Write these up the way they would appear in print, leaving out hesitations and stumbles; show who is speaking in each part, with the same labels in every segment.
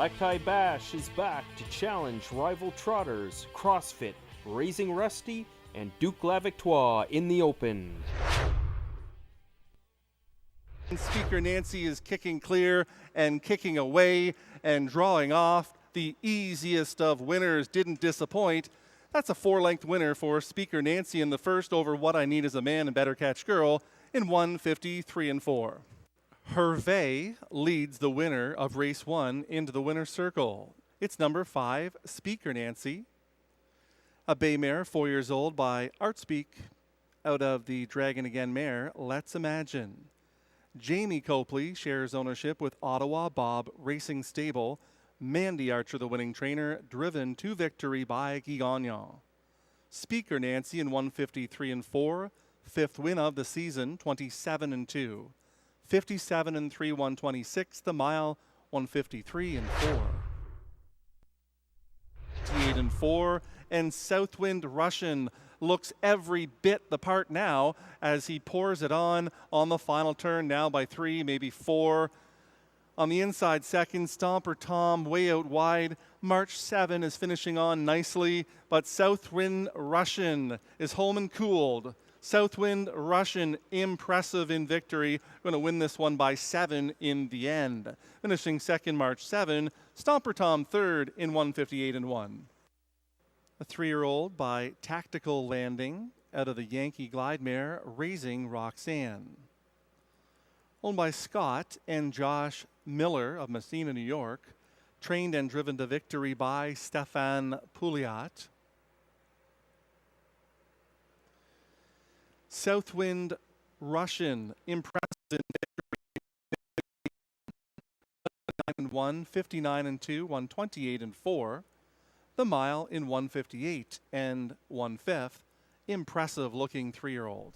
Speaker 1: Black Tie Bash is back to challenge rival trotters CrossFit, Raising Rusty, and Duke La Victoire in the open.
Speaker 2: Speaker Nancy is kicking clear and kicking away and drawing off. The easiest of winners didn't disappoint. That's a 4-length winner for Speaker Nancy in the first over What I Need Is a Man and Better Catch Girl in 1:53 and 4. Hervé leads the winner of race 1 into the winner's circle. It's number 5, Speaker Nancy, a bay mare, 4 years old, by Artspeak, out of the Dragon Again mare, Let's Imagine. Jamie Copley shares ownership with Ottawa Bob Racing Stable. Mandy Archer, the winning trainer, driven to victory by Guy Gagnon. Speaker Nancy in 1:53 and 4, 5th win of the season, 27 and 2. 57 and 3, 126, the mile, 1:53 and 4. 58 and 4, and Southwind Russian looks every bit the part now as he pours it on the final turn, now by 3, maybe 4. On the inside second, Stomper Tom way out wide. March 7 is finishing on nicely, but Southwind Russian is home and cooled. Southwind Russian, impressive in victory. Going to win this one by 7 in the end. Finishing second, March 7. Stomper Tom third in 1:58 and 1. A 3-year-old by Tactical Landing out of the Yankee Glide mare, Raising Roxanne. Owned by Scott and Josh Miller of Messina, New York. Trained and driven to victory by Stefan Pouliot. Southwind Russian, impressive in victory. 9 and 1, 59 and 2, 128 and 4. The mile in 1:58 and 1/5. Impressive looking 3-year-old.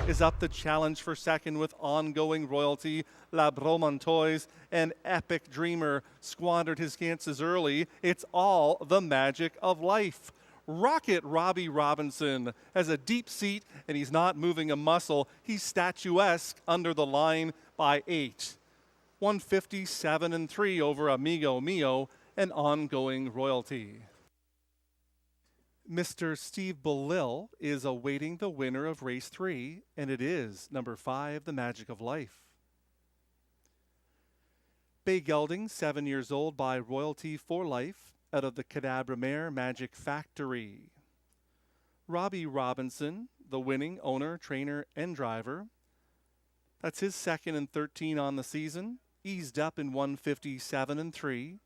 Speaker 2: Is up the challenge for second with Ongoing Royalty. La Bromontoise and Epic Dreamer squandered his chances early. It's all the magic of life. Rocket Robbie Robinson has a deep seat and he's not moving a muscle. He's statuesque under the line by 8. 157 and 3 over Amigo Mio and Ongoing Royalty. Mr. Steve Belil is awaiting the winner of race 3, and it is number 5, The Magic of Life. Bay Gelding, 7 years old, by Royalty for Life, out of the Cadabra mare, Magic Factory. Robbie Robinson, the winning owner, trainer, and driver. That's his 2nd and 13 on the season. Eased up in 1:57 and 3.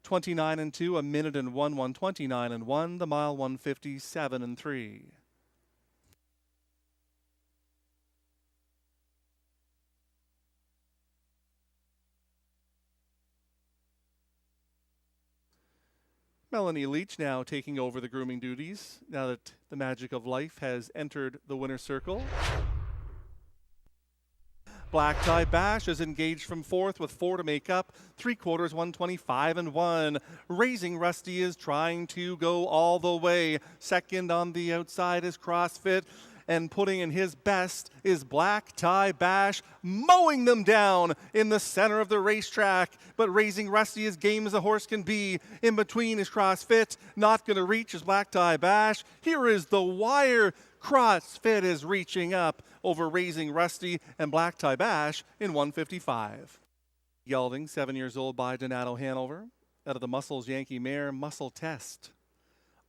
Speaker 2: 29 and 2, a minute and 1, 129 and 1, the mile 1:57 and 3. Melanie Leach now taking over the grooming duties now that the Magic of Life has entered the winner's circle. Black Tie Bash is engaged from 4th with 4 to make up. 3/4, 125 and 1. Raising Rusty is trying to go all the way. Second on the outside is CrossFit. And putting in his best is Black Tie Bash, mowing them down in the center of the racetrack. But Raising Rusty is game as a horse can be. In between is CrossFit. Not going to reach is Black Tie Bash. Here is the wire. CrossFit is reaching up over Raising Rusty and Black Tie Bash in 1:55. Gelding, 7 years old, by Donato Hanover, out of the Muscles Yankee mare, Muscle Test.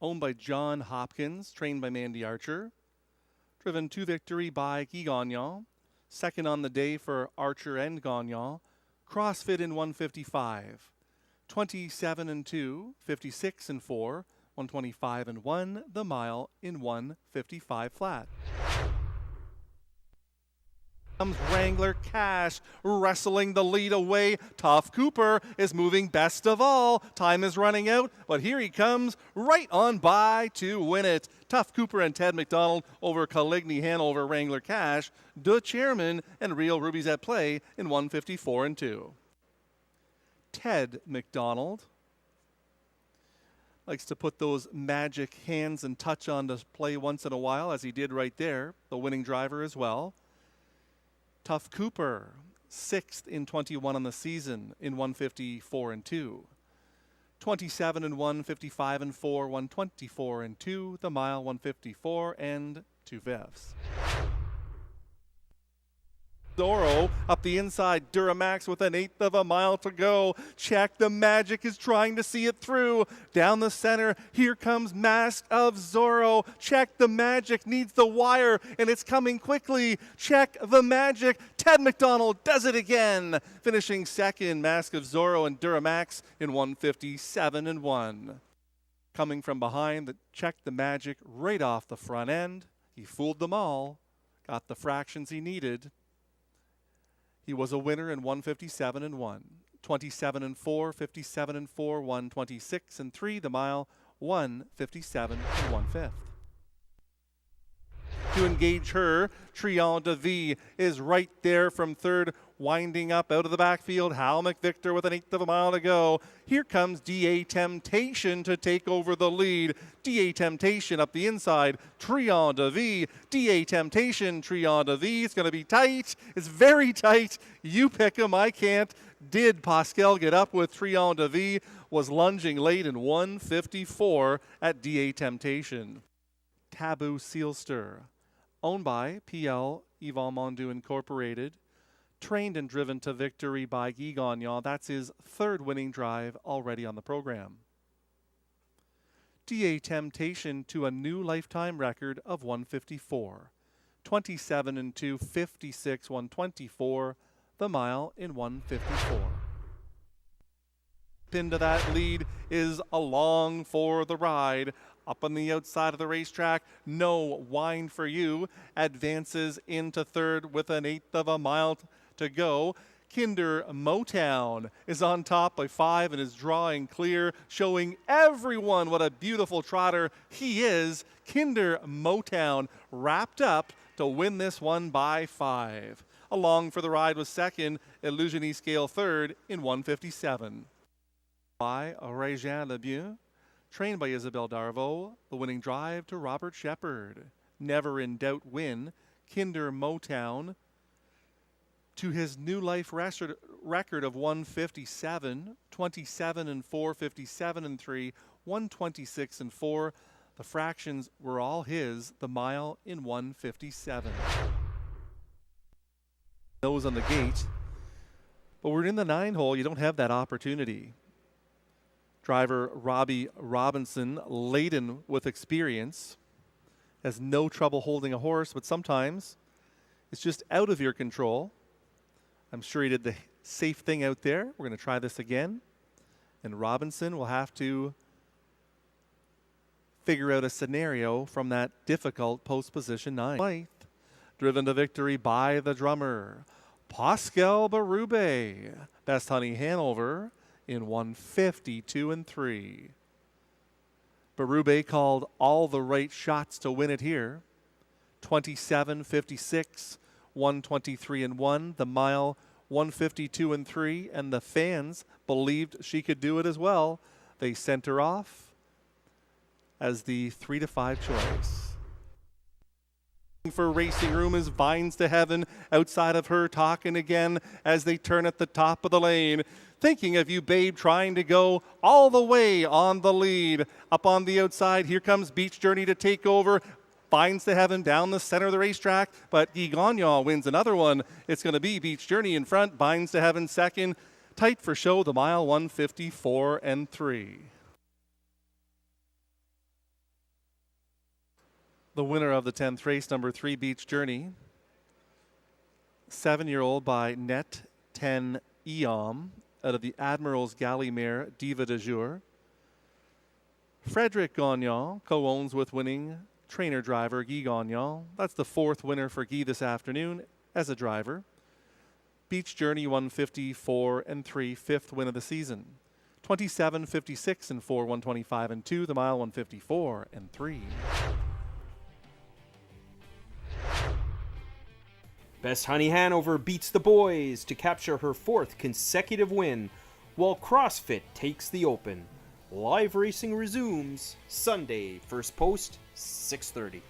Speaker 2: Owned by John Hopkins, trained by Mandy Archer. Driven to victory by Guy Gagnon. 2nd on the day for Archer and Gagnon. CrossFit in 1:55. 27 and 2, 56 and 4, 125 and 1, the mile in 1:55 flat. Comes Wrangler Cash wrestling the lead away. Tough Cooper is moving best of all. Time is running out, but here he comes right on by to win it. Tough Cooper and Ted McDonald over Caligny Hanover Wrangler Cash. De Chairman and Real Rubies at play in 1:54 and 2. Ted McDonald likes to put those magic hands and touch on display once in a while, as he did right there. The winning driver as well. Tough Cooper 6th in 21 on the season in 154 and 2. 27 and 1, 55 and 4, 124 and 2, the mile 154 and 2/5. Zorro up the inside, Duramax with an 1/8 of a mile to go. Check the Magic is trying to see it through. Down the center, here comes Mask of Zorro. Check the Magic needs the wire, and it's coming quickly. Check the Magic. Ted McDonald does it again. Finishing second, Mask of Zorro and Duramax in 157 and 1. Coming from behind, Check the Magic right off the front end. He fooled them all, got the fractions he needed. He was a winner in 157 and 1, 27 and 4, 57 and 4, 126 and 3, the mile 157 and 1/5. To engage her, Trion de Vie is right there from third, winding up out of the backfield. Hal McVictor with an 1/8 of a mile to go. Here comes DA Temptation to take over the lead. DA Temptation up the inside. Trion de Vie. DA Temptation. Trion de Vie. It's going to be tight. It's very tight. You pick him. I can't. Did Pascal get up with Trion de Vie? Was lunging late in 154 at DA Temptation. Taboo Seal Stir. Owned by PL Yvon Mondu Incorporated. Trained and driven to victory by Guy Gagnon. That's his third winning drive already on the program. DA Temptation to a new lifetime record of 154. 27 and 2, 56, 124. The mile in 154. Into that lead is Along for the Ride. Up on the outside of the racetrack, No Wine for You advances into third with an 1/8 of a mile to go. Kinder Motown is on top by 5 and is drawing clear, showing everyone what a beautiful trotter he is. Kinder Motown wrapped up to win this one by 5. Along for the Ride was second, Illusiony Scale third in 157. By Régin Lebieux. Trained by Isabelle Darvaux, the winning drive to Robert Shepard. Never in Doubt win, Kinder Motown to his new life record of 157, 27 and 4, 57 and 3, 126 and 4. The fractions were all his, the mile in 157. Nose on the gate, but we're in the 9 hole, you don't have that opportunity. Driver Robbie Robinson, laden with experience, has no trouble holding a horse, but sometimes it's just out of your control. I'm sure he did the safe thing out there. We're going to try this again. And Robinson will have to figure out a scenario from that difficult post position 9. Driven to victory by the drummer, Pascal Berube. Best Honey Hanover in 152 and 3. Berube called all the right shots to win it here. 27, 56, 123 and 1. The mile 152 and 3, and the fans believed she could do it as well. They sent her off as the 3 to 5 choice. For Racing Room is Vines to Heaven outside of her, talking again as they turn at the top of the lane. Thinking of you, babe, trying to go all the way on the lead. Up on the outside, here comes Beach Journey to take over. Vines to Heaven down the center of the racetrack, but Guy Gagnon wins another one. It's going to be Beach Journey in front, Vines to Heaven second. Tight for show, the mile 154 and 3. The winner of the 10th race, number 3, Beach Journey. 7-year-old by Net 10 Eom out of the Admiral's Galley mare Diva de Jour. Frederic Gagnon co-owns with winning trainer driver Guy Gagnon. That's the 4th winner for Guy this afternoon as a driver. Beach Journey 154 and 3, 5th win of the season. 27, 56 and 4, 125 and 2, the mile 154 and 3.
Speaker 1: Best Honey Hanover beats the boys to capture her 4th consecutive win, while CrossFit takes the Open. Live racing resumes Sunday, first post, 6:30.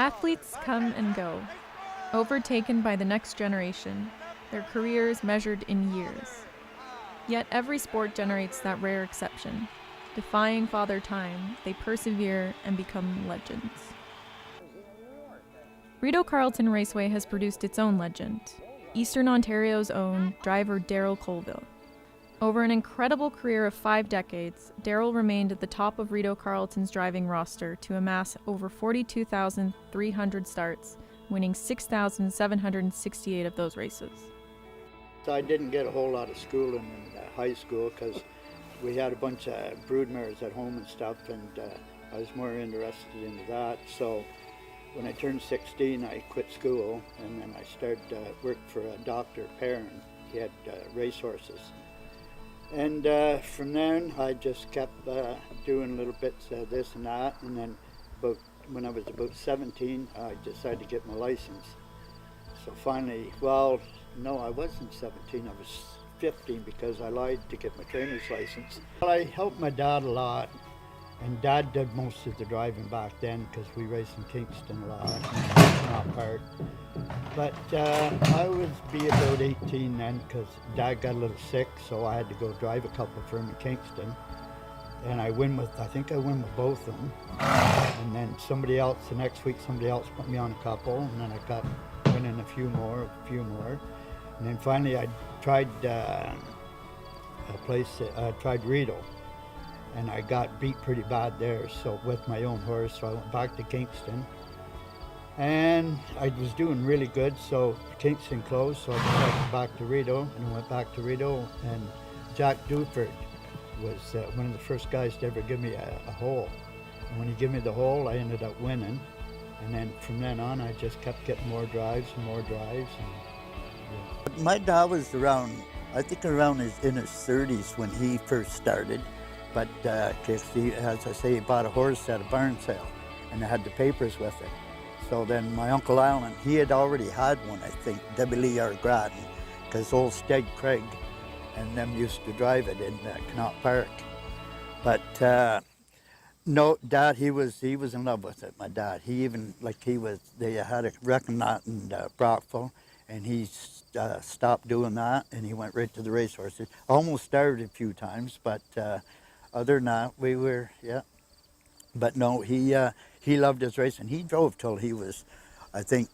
Speaker 3: Athletes come and go, overtaken by the next generation, their careers measured in years. Yet every sport generates that rare exception. Defying Father Time, they persevere and become legends. Rideau Carleton Raceway has produced its own legend, Eastern Ontario's own driver Daryl Colville. Over an incredible career of 5 decades, Daryl remained at the top of Rideau Carleton's driving roster to amass over 42,300 starts, winning 6,768 of those races.
Speaker 4: So I didn't get a whole lot of schooling in high school because we had a bunch of broodmares at home and stuff, and I was more interested in that. So when I turned 16, I quit school, and then I started work for a Dr. Perrin. He had racehorses. And from then, I just kept doing little bits of this and that. And then when I was about 17, I decided to get my license. So finally, well, no, I wasn't 17. I was 15 because I lied to get my trainer's license. Well, I helped my dad a lot. And Dad did most of the driving back then because we raced in Kingston a lot, not part. But I was about 18 then because Dad got a little sick, so I had to go drive a couple for him in Kingston. And I think I win with both of them. And then the next week somebody else put me on a couple, and then I got winning a few more. And then finally I tried tried Rideau. And I got beat pretty bad there, so with my own horse, so I went back to Kingston. And I was doing really good, so Kingston closed, so I went back to Rideau, and I went back to Rideau, and Jack Duford was one of the first guys to ever give me a hole. And when he gave me the hole, I ended up winning. And then from then on, I just kept getting more drives and more drives. And, yeah. My dad was around in his 30s when he first started. But he, as I say, he bought a horse at a barn sale, and I had the papers with it. So then my Uncle Alan, he had already had one, I think, W.R. Grattan, because old Stead Craig and them used to drive it in Connaught Park. But no, Dad, he was in love with it. My dad, they had a wrecking lot in Brockville, and he stopped doing that, and he went right to the racehorses. Almost started a few times, but. Other than that, we were, yeah. But no, he loved his racing. He drove till he was, I think,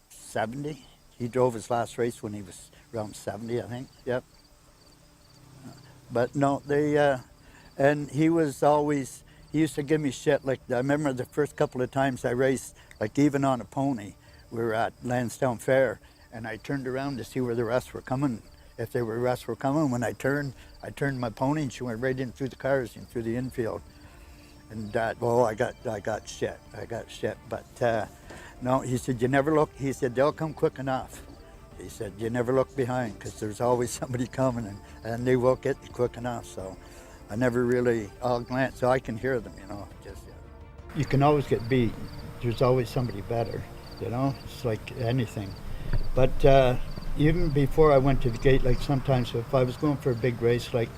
Speaker 4: 70. He drove his last race when he was around 70, I think, yep. But no, and he used to give me shit. Like, I remember the first couple of times I raced, like even on a pony, we were at Lansdowne Fair, and I turned around to see where the rest were coming. If the rest were coming, when I turned my pony, and she went right in through the cars and through the infield. And I got shit. But no, he said, you never look. He said, they'll come quick enough. He said, you never look behind because there's always somebody coming, and they will get you quick enough. So I never really, I'll glance so I can hear them, just. Yeah. You can always get beat. There's always somebody better, It's like anything. But even before I went to the gate, like sometimes if I was going for a big race, like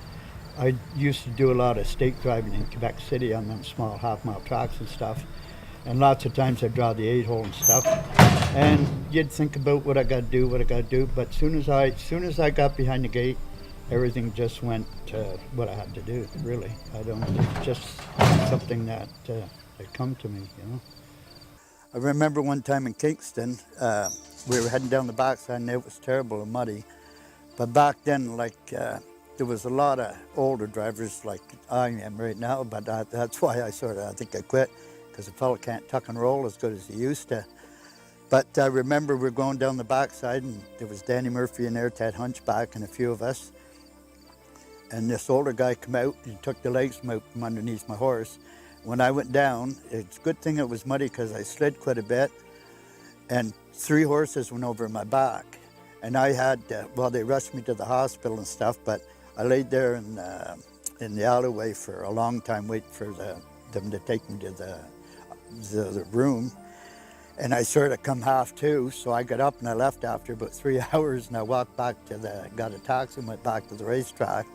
Speaker 4: I used to do a lot of stake driving in Quebec City on them small half-mile tracks and stuff. And lots of times I'd draw the 8-hole and stuff. And you'd think about what I got to do. But as soon as I got behind the gate, everything just went to what I had to do, really. It's just something that come to me, I remember one time in Kingston, we were heading down the backside and it was terrible and muddy. But back then, there was a lot of older drivers like I am right now, but that's why I think I quit, because a fellow can't tuck and roll as good as he used to. But I remember we were going down the backside and there was Danny Murphy in there, Ted Hunchback and a few of us. And this older guy came out and took the legs from underneath my horse. When I went down, it's a good thing it was muddy because I slid quite a bit, and 3 horses went over my back. And I had, they rushed me to the hospital and stuff, but I laid there in the alleyway for a long time waiting for them to take me to the room. And I sort of come half to, so I got up and I left after about 3 hours, and I walked back got a taxi and went back to the racetrack.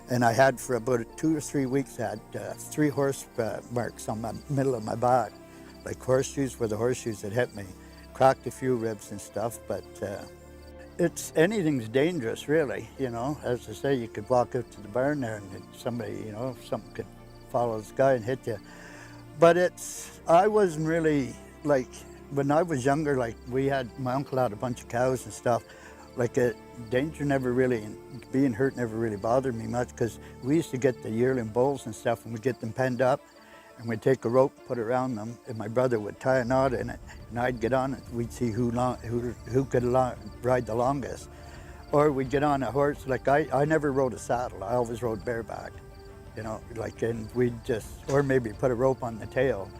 Speaker 4: And I had for about 2 or 3 weeks, I had 3 horse marks on the middle of my back. like horseshoes were the horseshoes that hit me. Cracked a few ribs and stuff, but anything's dangerous, really. You know, as I say, you could walk out to the barn there and somebody, you know, something could follow this guy and hit you. But I wasn't really, like, when I was younger, like, my uncle had a bunch of cows and stuff. Like, danger never really, being hurt never really bothered me much, because we used to get the yearling bulls and stuff, and we'd get them penned up, and we'd take a rope, put it around them, and my brother would tie a knot in it, and I'd get on it. We'd see who could ride the longest. Or we'd get on a horse. Like, I never rode a saddle. I always rode bareback, you know, like, and we'd just, or maybe put a rope on the tail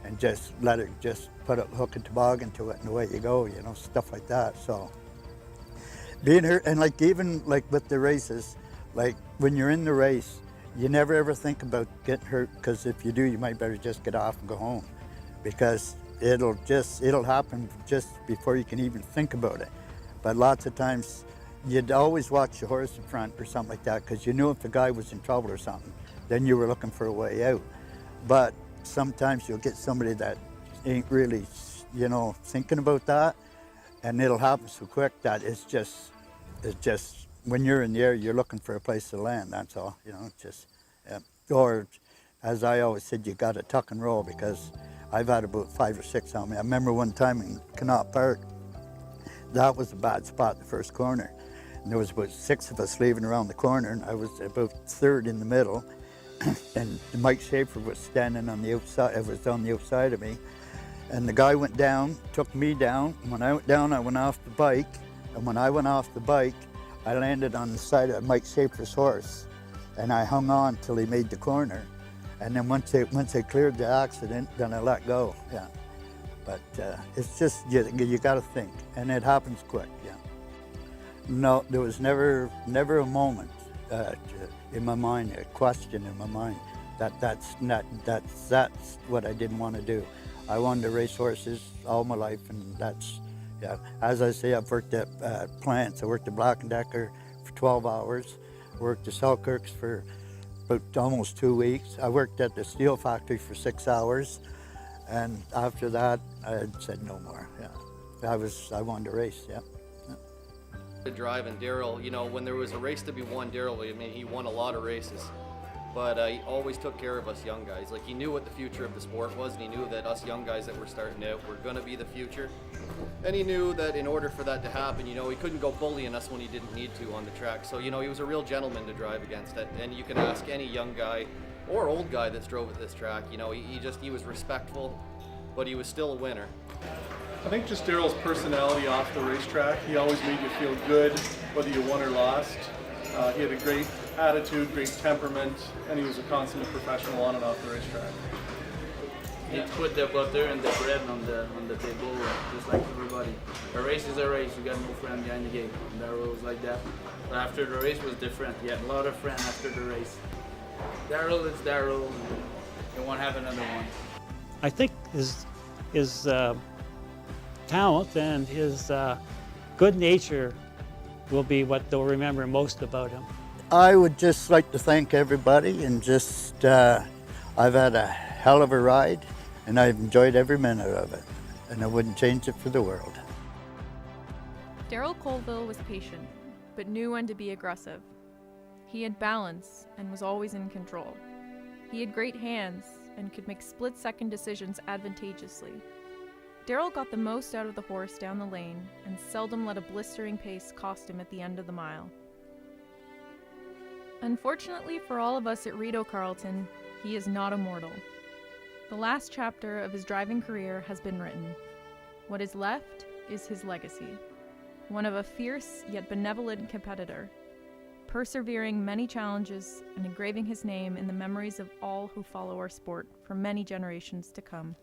Speaker 4: and just let it, just put a hook and toboggan to it, and away you go, you know, stuff like that. So being hurt, and like, even like with the races, like when you're in the race, you never ever think about getting hurt, because if you do, you might better just get off and go home, because it'll happen just before you can even think about it. But lots of times you'd always watch the horse in front or something like that, because you knew if the guy was in trouble or something, then you were looking for a way out. But sometimes you'll get somebody that ain't really, you know, thinking about that, and it'll happen so quick that it's just when you're in the air, you're looking for a place to land. That's all, you know. Just or, as I always said, you got to tuck and roll, because I've had about 5 or 6 on me. I remember one time in Connaught Park, that was a bad spot, the first corner, and there was about 6 of us leaving around the corner, and I was about third in the middle, and Mike Schaefer was standing on the outside. It was on the outside of me, and the guy went down, took me down. When I went down, I went off the bike, and when I went off the bike, I landed on the side of Mike Schaefer's horse, and I hung on till he made the corner. And then once they cleared the accident, then I let go. Yeah, but it's just you got to think, and it happens quick. Yeah. No, there was never a moment in my mind, a question in my mind that's what I didn't want to do. I wanted to race horses all my life, and that's, yeah. As I say, I've worked at plants. I worked at Black & Decker for 12 hours. Worked at Selkirk's for about almost 2 weeks. I worked at the steel factory for 6 hours, and after that, I said no more. Yeah, I wanted to race. Yeah.
Speaker 5: To drive, and Daryl, you know, when there was a race to be won, Daryl, I mean, he won a lot of races, but he always took care of us young guys. Like, he knew what the future of the sport was, and he knew that us young guys that were starting out were going to be the future. And he knew that in order for that to happen, you know, he couldn't go bullying us when he didn't need to on the track. So, you know, he was a real gentleman to drive against it. And you can ask any young guy or old guy that's drove at this track, you know, he was respectful, but he was still a winner.
Speaker 2: I think just Daryl's personality off the racetrack, he always made you feel good, whether you won or lost. He had a great attitude, great temperament, and he was a consummate professional on and off the racetrack.
Speaker 6: He put the butter and the bread on the table, just like everybody. A race is a race. You got no friend behind the gate. Daryl was like that. But after the race was different. He had a lot of friends after the race. Daryl is Daryl. You won't have another one.
Speaker 7: I think his talent and his good nature will be what they'll remember most about him.
Speaker 4: I would just like to thank everybody, and just I've had a hell of a ride, and I've enjoyed every minute of it, and I wouldn't change it for the world.
Speaker 3: Daryl Colville was patient, but knew when to be aggressive. He had balance and was always in control. He had great hands and could make split-second decisions advantageously. Daryl got the most out of the horse down the lane and seldom let a blistering pace cost him at the end of the mile. Unfortunately for all of us at Rideau Carleton, he is not immortal. The last chapter of his driving career has been written. What is left is his legacy, one of a fierce yet benevolent competitor, persevering many challenges and engraving his name in the memories of all who follow our sport for many generations to come.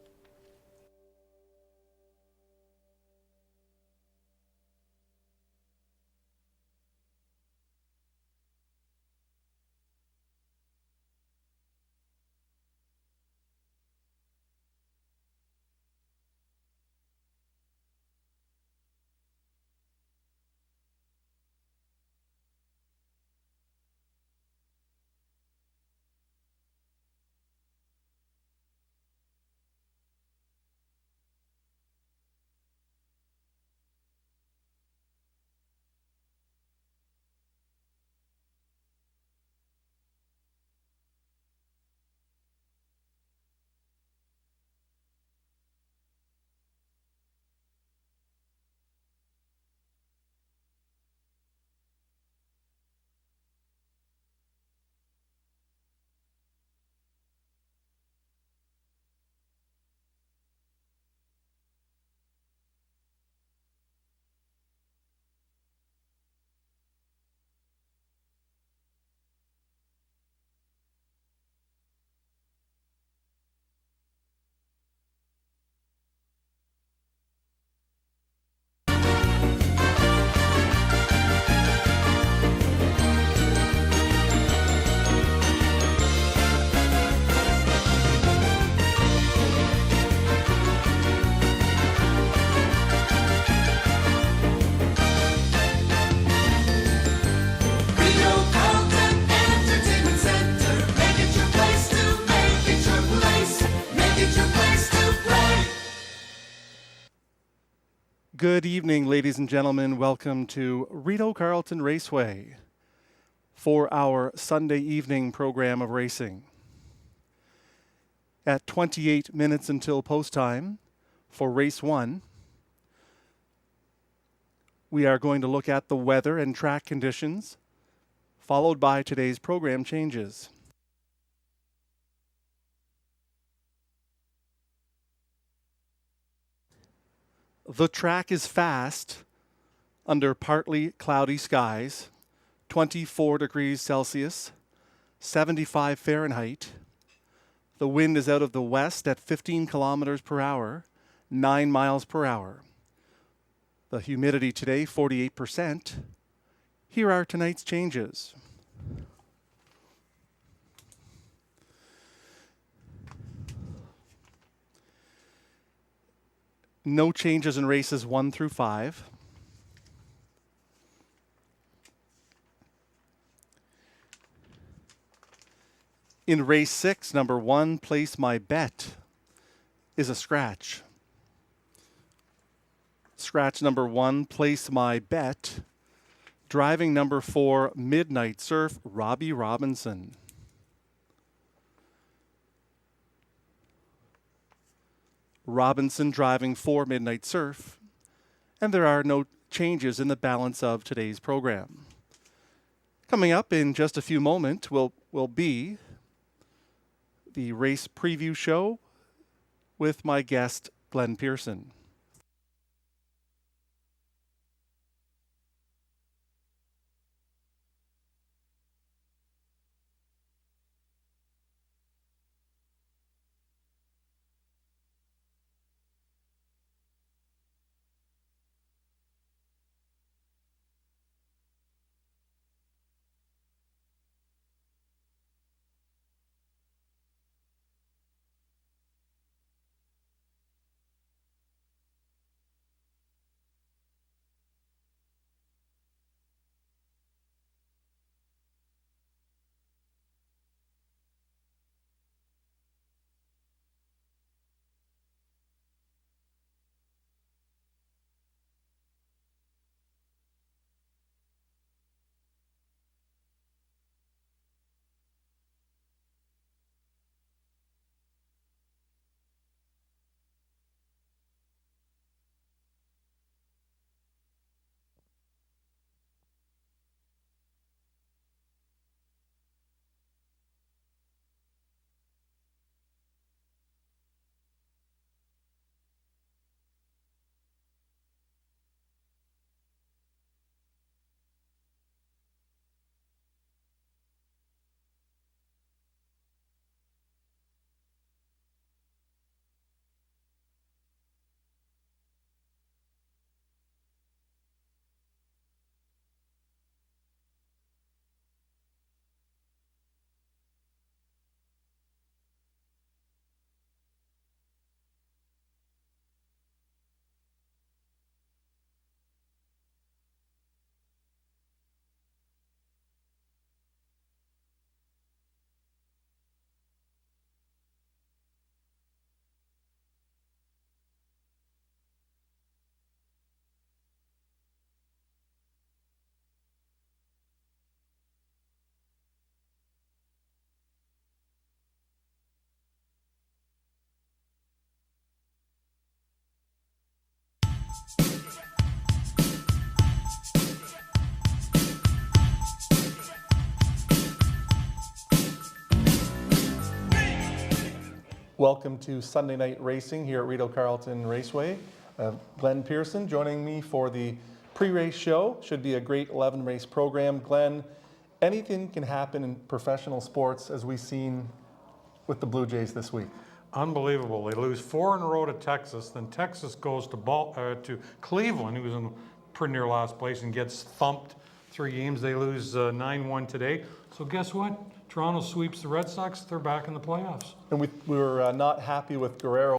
Speaker 2: Good evening, ladies and gentlemen. Welcome to Rideau Carleton Raceway for our Sunday evening program of racing. At 28 minutes until post time for race 1, we are going to look at the weather and track conditions, followed by today's program changes. The track is fast under partly cloudy skies, 24 degrees Celsius, 75 Fahrenheit. The wind is out of the west at 15 kilometers per hour, 9 miles per hour. The humidity today, 48%. Here are tonight's changes. No changes in races 1 through 5. In race 6, number 1, Place My Bet, is a scratch. Scratch number 1, Place My Bet. Driving number 4, Midnight Surf, Robbie Robinson. Robinson driving for Midnight Surf, and there are no changes in the balance of today's program. Coming up in just a few moments will be the race preview show with my guest, Glenn Pearson. Welcome to Sunday Night Racing here at Rideau Carleton Raceway. Glenn Pearson joining me for the pre-race show. Should be a great 11-race program. Glenn, anything can happen in professional sports, as we've seen with the Blue Jays this week.
Speaker 8: Unbelievable. They lose 4 in a row to Texas. Then Texas goes to Cleveland, who's in pretty near last place, and gets thumped 3 games. They lose 9-1 today. So guess what? Toronto sweeps the Red Sox. They're back in the playoffs.
Speaker 2: And we were not happy with Guerrero